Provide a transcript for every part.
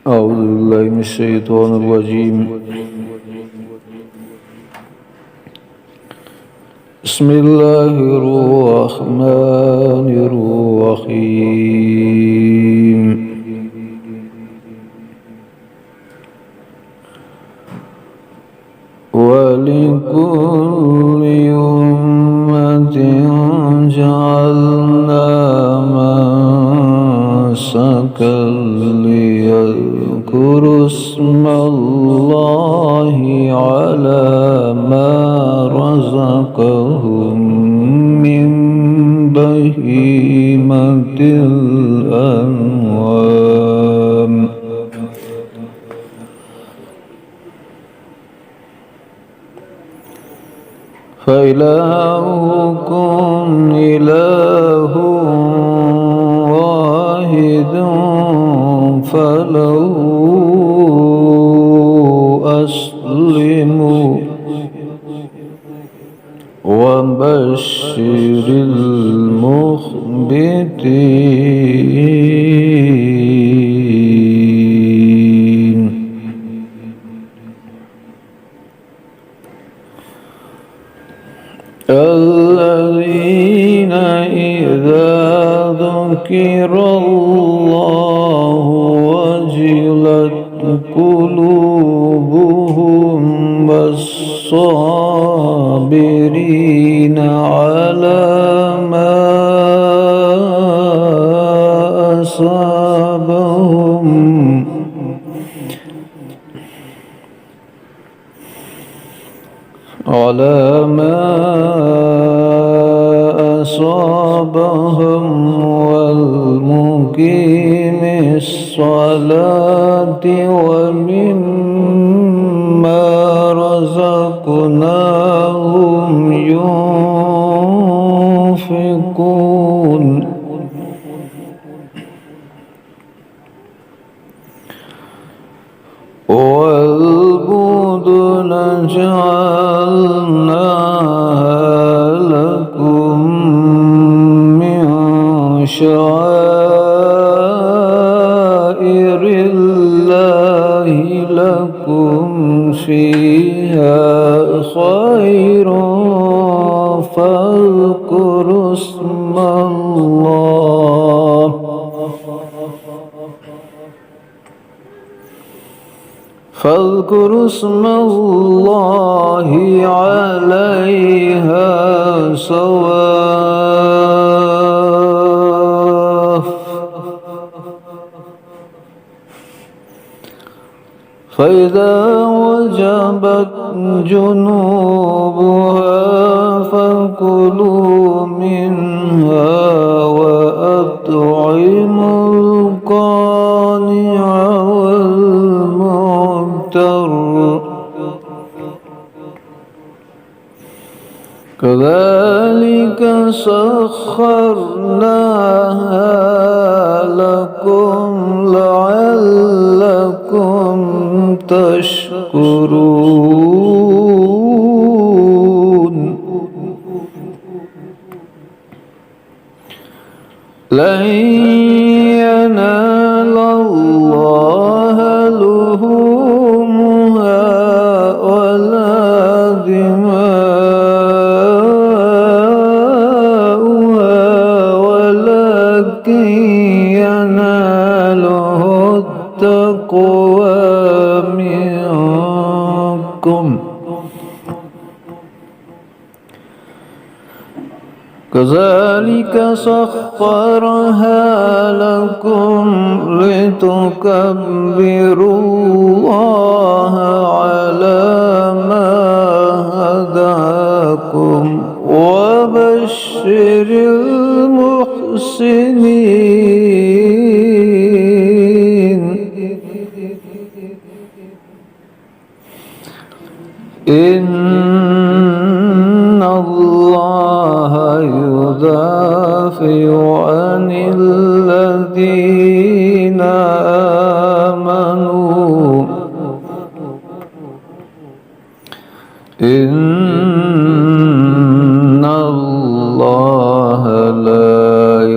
أعوذ بالله من الشيطان الرجيم. بسم الله الرحمن الرحيم. ولكل أمة جعلنا منسكا ليذكروا اسم الله على ما رزقهم من بهيمة الأنعام. فإلهكم إله واحد فله أسلموا وبشر المخبتين. الذين إذا ذكر الله وجلت قلوبهم والصابرين على ما أصابهم والمقيم الصلاة ومما رزقناهم ينفقون. والبدن جعلناها لكم من شعائر الله لكم فيها خير فاذكروا اسم الله عليها صواف. فإذا وجبت جنوبها فكلوا منها وأطعموا القانع والمعتر. كذلك سخرناها لكم لعلكم تشكرون. لن ينال الله لحومها ولا دماؤها ولكن يناله التقوى منكم. كذلك سخرها لكم لتكبروا الله على ما هداكم وبشر المحسنين. إن الله يدافع عن الذين آمنوا. إن الله لا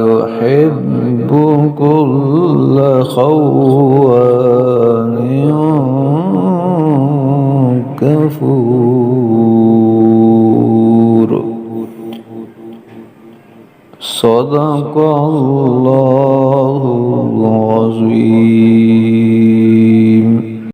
يحب كل خوان كفور صدق الله